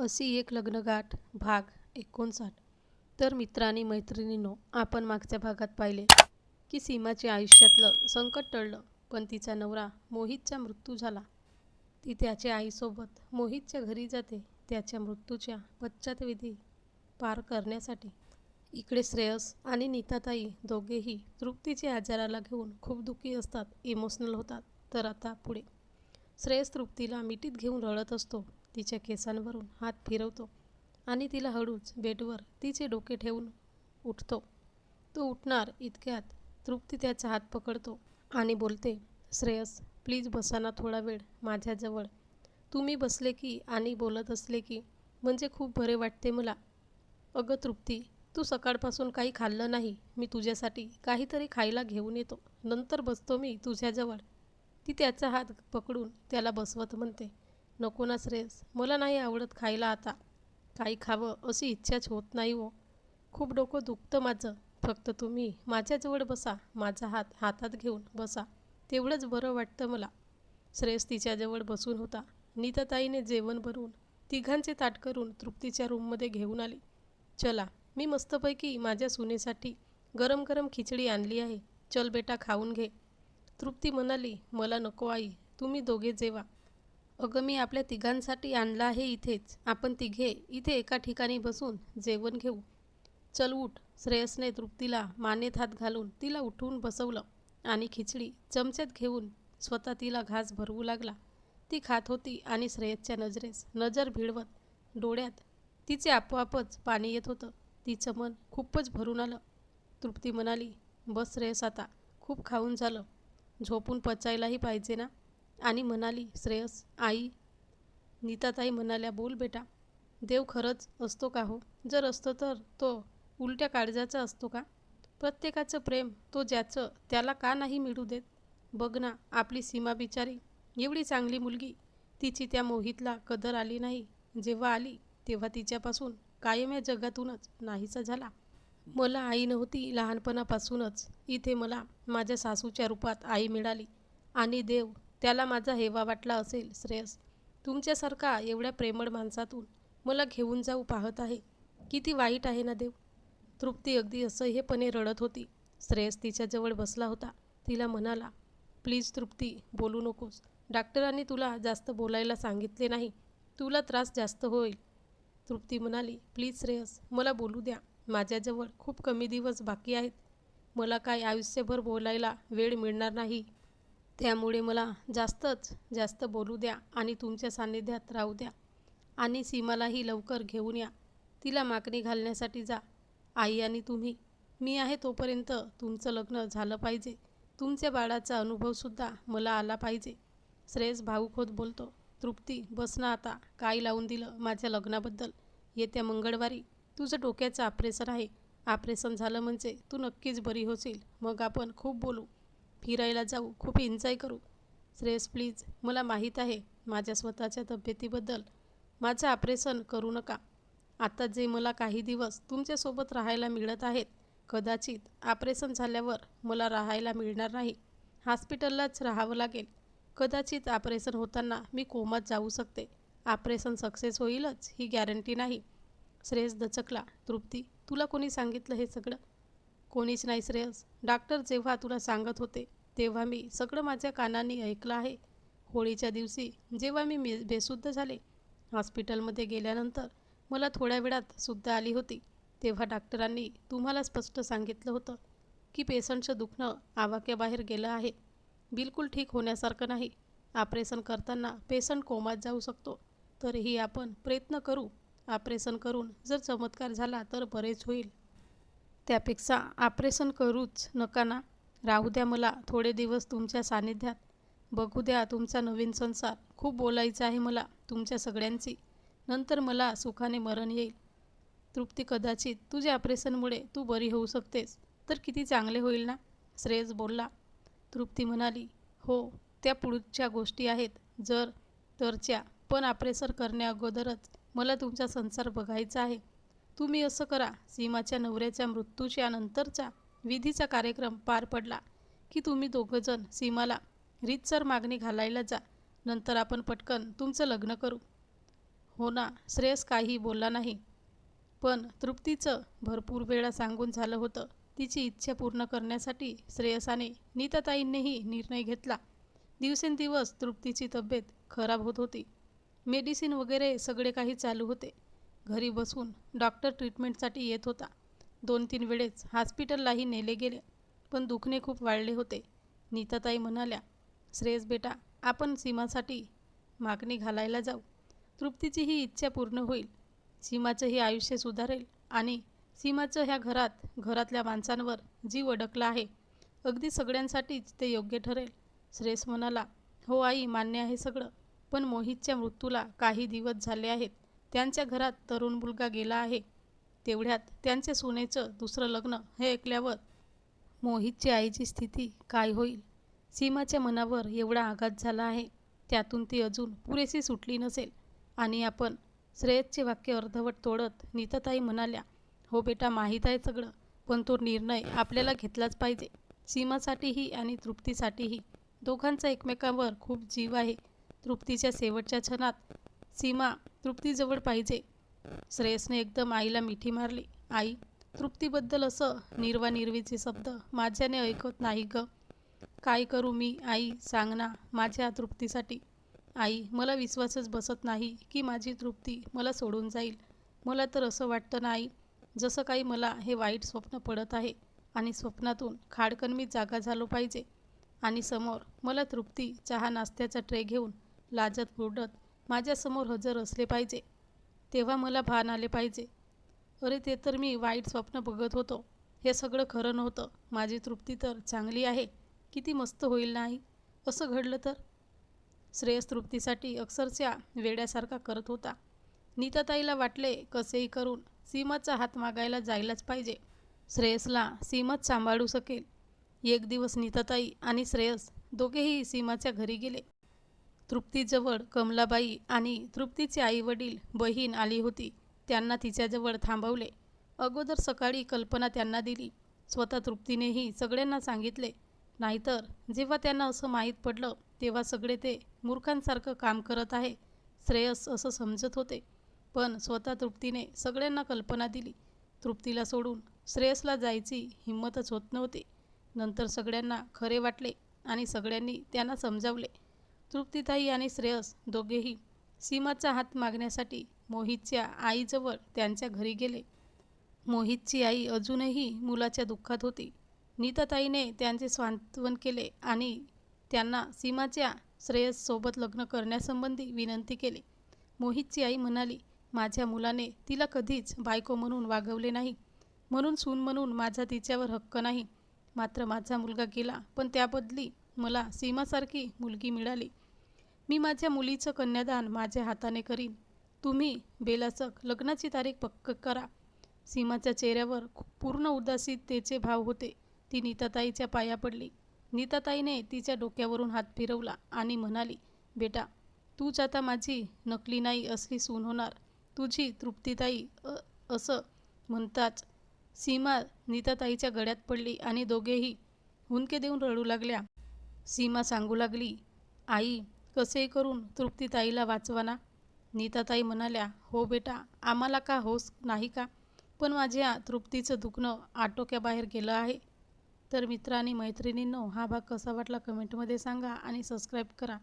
अशी एक लग्नगाठ भाग 59. तर मित्रांनी मैत्रिणींनो, आपण मागच्या भागात पाहिले की सीमाच्या आयुष्यातलं संकट टळलं, पण तिचा नवरा मोहितचा मृत्यू झाला. ती त्याच्या आईसोबत मोहितच्या घरी जाते, त्याच्या मृत्यूच्या पश्चातविधी पार करण्यासाठी. इकडे श्रेयस आणि नीताताई दोघेही तृप्तीच्या आजाराला घेऊन खूप दुःखी असतात, इमोशनल होतात. तर आता पुढे श्रेयस तृप्तीला मिठीत घेऊन रडत असतो, तिच्या केसांवरून हात फिरवतो आणि तिला हळूच बेडवर तिचे डोके ठेवून उठतो. तो उठणार इतक्यात तृप्ती त्याचा हात पकडतो आणि बोलते, श्रेयस प्लीज बसा ना थोडा वेळ माझ्याजवळ. तुम्ही बसले की आणि बोलत असले की म्हणजे खूप बरे वाटते मला. अगं तृप्ती, तू सकाळपासून काही खाल्लं नाही. मी तुझ्यासाठी काहीतरी खायला घेऊन येतो, नंतर बसतो मी तुझ्याजवळ. ती त्याचा हात पकडून त्याला बसवत म्हणते, नको ना श्रेयस, मला नाही आवडत खायला आता. काही खावं अशी इच्छाच होत नाही हो. खूप डोकं दुखतं माझं. फक्त तुम्ही माझ्याजवळ बसा, माझा हात हातात घेऊन बसा, तेवढंच बरं वाटतं मला. श्रेयस तिच्याजवळ बसून होता. नीताताईने जेवण बनवून तिघांचे ताट करून तृप्तीच्या रूममध्ये घेऊन आली. चला, मी मस्तपैकी माझ्या सुनेसाठी गरम गरम खिचडी आणली आहे, चल बेटा खाऊन घे. तृप्ती म्हणाली, मला नको आई, तुम्ही दोघे जेवा. अगं मी आपल्या तिघांसाठी आणलं आहे इथेच, आपण तिघे इथे एका ठिकाणी बसून जेवण घेऊ. चल उठ. श्रेयसने तृप्तीला मानेत हात घालून तिला उठवून बसवलं आणि खिचडी चमच्यात घेऊन स्वतः तिला घास भरवू लागला. ती खात होती आणि श्रेयसच्या नजरेस नजर भिडवत डोळ्यात तिचे आपोआपच पाणी येत होतं. तिचं मन खूपच भरून आलं. तृप्ती म्हणाली, बस श्रेयस आता, खूप खाऊन झालं, झोपून पचायलाही पाहिजे ना. आणि म्हणाली, श्रेयस आई. नीताताई म्हणाल्या, बोल बेटा. देव खरंच असतो का हो? जर असतो तर तो उलट्या काळजाचा असतो का? प्रत्येकाचं प्रेम तो ज्याचं त्याला का नाही मिळू देत? बघ ना आपली सीमा बिचारी, एवढी चांगली मुलगी, तिची त्या मोहितला कदर आली नाही. जेव्हा आली तेव्हा तिच्यापासून कायम या जगातूनच नाहीसा झाला. मला आई नव्हती लहानपणापासूनच, इथे मला माझ्या सासूच्या रूपात आई मिळाली आणि देव त्याला माझा हेवा वाटला असेल. श्रेयस तुमच्यासारखा एवढ्या प्रेमळ माणसातून मला घेऊन जाऊ पाहत आहे. किती वाईट आहे ना देव. तृप्ती अगदी असह्यपणे रडत होती. श्रेयस तिच्याजवळ बसला होता. तिला म्हणाला, प्लीज तृप्ती बोलू नकोस. डॉक्टरांनी तुला जास्त बोलायला सांगितले नाही, तुला त्रास जास्त होईल. तृप्ती म्हणाली, प्लीज श्रेयस मला बोलू द्या. माझ्याजवळ खूप कमी दिवस बाकी आहेत. मला काय आयुष्यभर बोलायला वेळ मिळणार नाही. त्यामुळे मला जास्तच जास्त बोलू द्या आणि तुमच्या सान्निध्यात राहू द्या. आणि सीमालाही लवकर घेऊन या. तिला मागणी घालण्यासाठी जा. आई आणि तुम्ही, मी आहे तोपर्यंत तुमचं लग्न झालं पाहिजे. तुमच्या बाळाचा अनुभवसुद्धा मला आला पाहिजे. श्रेयस भाऊक होत बोलतो, तृप्ती बस ना आता. काय लावून दिलं माझ्या लग्नाबद्दल? येत्या मंगळवारी तुझं डोक्याचं ऑपरेशन आहे. ऑपरेशन झालं म्हणजे तू नक्कीच बरी होशील. मग आपण खूप बोलू, फिरायला जाऊ, खूप एन्जॉय करू. श्रेयस प्लीज, मला माहीत आहे माझ्या स्वतःच्या तब्येतीबद्दल. माझं ऑपरेशन करू नका. आता जे मला काही दिवस तुमच्यासोबत राहायला मिळत आहेत, कदाचित ऑपरेशन झाल्यावर मला राहायला मिळणार नाही. हॉस्पिटललाच राहावं लागेल. कदाचित ऑपरेशन होताना मी कोमात जाऊ शकते. ऑपरेशन सक्सेस होईलच ही गॅरंटी नाही. श्रेयस दचकला. तृप्ती, तुला कोणी सांगितलं हे सगळं? कोणीच नाही श्रेयस. डॉक्टर जेव्हा तुला सांगत होते तेव्हा मी सगळं माझ्या कानांनी ऐकलं आहे. होळीच्या दिवशी जेव्हा मी बेशुद्ध झाले, हॉस्पिटलमध्ये गेल्यानंतर मला थोड्या वेळात शुद्ध आली होती, तेव्हा डॉक्टरांनी तुम्हाला स्पष्ट सांगितलं होतं की पेशंटचं दुखणं आवाक्याबाहेर गेलं आहे, बिलकुल ठीक होण्यासारखं नाही. ऑपरेशन करताना पेशंट कोमात जाऊ शकतो. तरीही आपण प्रयत्न करू. ऑपरेशन करून जर चमत्कार झाला तर बरेच होईल. त्यापेक्षा ऑपरेशन करूच नका ना. राहू द्या मला थोडे दिवस तुमच्या सान्निध्यात. बघू द्या तुमचा नवीन संसार. खूप बोलायचं आहे मला तुमच्या सगळ्यांची. नंतर मला सुखाने मरण येईल. तृप्ती, कदाचित तुझ्या ऑपरेशनमुळे तू बरी होऊ शकतेस तर किती चांगले होईल ना. श्रेयस बोलला. तृप्ती म्हणाली, हो त्या पुढच्या गोष्टी आहेत जर तरच्या, पण ऑपरेशन करण्याअगोदरच मला तुमचा संसार बघायचा आहे. तुम्ही असं करा, सीमाच्या नवऱ्याच्या मृत्यूच्या नंतरचा विधीचा कार्यक्रम पार पडला की तुम्ही दोघंजण सीमाला रीतसर मागणी घालायला जा. नंतर आपण पटकन तुमचं लग्न करू. हो ना. श्रेयस काही बोलला नाही. पण तृप्तीचं भरपूर वेळा सांगून झालं होतं. तिची इच्छा पूर्ण करण्यासाठी श्रेयसाने नीताताईंनीही निर्णय घेतला. दिवसेंदिवस तृप्तीची तब्येत खराब होत होती. मेडिसिन वगैरे सगळे काही चालू होते. घरी बसून डॉक्टर ट्रीटमेंटसाठी येत होता. 2-3 वेळेस हॉस्पिटललाही नेले गेले, पण दुखणे खूप वाढले होते. नीताताई म्हणाल्या, श्रेयस बेटा, आपण सीमासाठी मागणी घालायला जाऊ. तृप्तीची ही इच्छा पूर्ण होईल. सीमाचंही आयुष्य सुधारेल आणि सीमाचं ह्या घरातल्या माणसांवर जीव अडकला आहे. अगदी सगळ्यांसाठीच ते योग्य ठरेल. श्रेयस म्हणाला, हो आई, मान्य आहे सगळं. पण मोहितच्या मृत्यूला काही दिवस झाले आहेत. त्यांच्या घरात तरुण मुलगा गेला आहे. तेवढ्यात त्यांच्या सुनेचं दुसरं लग्न हे ऐकल्यावर मोहितची आईची स्थिती काय होईल? सीमाच्या मनावर एवढा आघात झाला आहे. त्यातून ती अजून पुरेशी सुटली नसेल. आणि आपण श्रेयसचे वाक्य अर्धवट तोडत नीताताई म्हणाल्या, हो बेटा, माहीत आहे सगळं, पण तो निर्णय आपल्याला घेतलाच पाहिजे. सीमासाठीही आणि तृप्तीसाठीही. दोघांचा एकमेकांवर खूप जीव आहे. तृप्तीच्या शेवटच्या क्षणात सीमा तृप्तीजवळ पाहिजे. श्रेयसने एकदम आईला मिठी मारली. आई, तृप्तीबद्दल असं निर्वानिर्वीचे शब्द माझ्याने ऐकत नाही ग. काय करू मी आई, सांग ना, माझ्या तृप्तीसाठी. आई, मला विश्वासच बसत नाही की माझी तृप्ती मला सोडून जाईल. मला तर असं वाटतं ना आई, जसं काही मला हे वाईट स्वप्न पडत आहे आणि स्वप्नातून खाडकन मी जागा झालो पाहिजे आणि समोर मला तृप्ती चहा नाश्त्याचा ट्रे घेऊन लाजत बुरडत माझ्यासमोर हजर असले पाहिजे. तेव्हा मला भान आले पाहिजे, अरे ते तर मी वाईट स्वप्न बघत होतो. हे सगळं खरं नव्हतं. माझी तृप्ती तर चांगली आहे. किती मस्त होईल नाही असं घडलं तर. श्रेयस तृप्तीसाठी अक्षरशः वेड्यासारखा करत होता. नीताताईला वाटले कसेही करून सीमाचा हात मागायला जायलाच पाहिजे. श्रेयसला सीमाच सांभाळू शकेल. एक दिवस नीताताई आणि श्रेयस दोघेही सीमाच्या घरी गेले. तृप्तीजवळ कमलाबाई आणि तृप्तीचे आईवडील बहीण आली होती. त्यांना तिच्याजवळ थांबवले. अगोदर सकाळी कल्पना त्यांना दिली. स्वतः तृप्तीनेही सगळ्यांना सांगितले. नाहीतर जेव्हा त्यांना असं माहीत पडलं तेव्हा सगळे ते मूर्खांसारखं काम करत आहे श्रेयस असं समजत होते. पण स्वतः तृप्तीने सगळ्यांना कल्पना दिली. तृप्तीला सोडून श्रेयसला जायची हिंमतच होत नव्हती. नंतर सगळ्यांना खरे वाटले आणि सगळ्यांनी त्यांना समजावले. तृप्तीताई आणि श्रेयस दोघेही सीमाचा हात मागण्यासाठी मोहितच्या आईजवळ त्यांच्या घरी गेले. मोहितची आई अजूनही मुलाच्या दुःखात होती. नीताताईने त्यांचे सांत्वन केले आणि त्यांना सीमाच्या श्रेयससोबत लग्न करण्यासंबंधी विनंती केली. मोहितची आई म्हणाली, माझ्या मुलाने तिला कधीच बायको म्हणून वागवले नाही, म्हणून सून म्हणून माझा तिच्यावर हक्क नाही. मात्र माझा मुलगा गेला, पण त्याबदली मला सीमासारखी मुलगी मिळाली. मी माझ्या मुलीचं कन्यादान माझ्या हाताने करीन. तुम्ही बेलासक लग्नाची तारीख पक्क करा. सीमाच्या चेहऱ्यावर पूर्ण उदासीनतेचे भाव होते. ती नीताताईच्या पाया पडली. नीताताईने तिच्या डोक्यावरून हात फिरवला आणि म्हणाली, बेटा, तूच आता माझी नकली नाही असली सून होणार. तुझी तृप्तीताई असं म्हणताच सीमा नीताताईच्या गळ्यात पडली आणि दोघेही हुंदके देऊन रडू लागल्या. सीमा सांगू लागली, आई, कसेही करून तृप्तीताईला वाचवा ना. नीताताई म्हणाल्या, हो बेटा, आम्हाला का होस नाही का, पण माझ्या तृप्तीचं दुखणं आटोक्याबाहेर गेलं आहे. तर मित्र आणि मैत्रिणींनो, हा भाग कसा वाटला कमेंटमध्ये सांगा आणि सबस्क्राईब करा.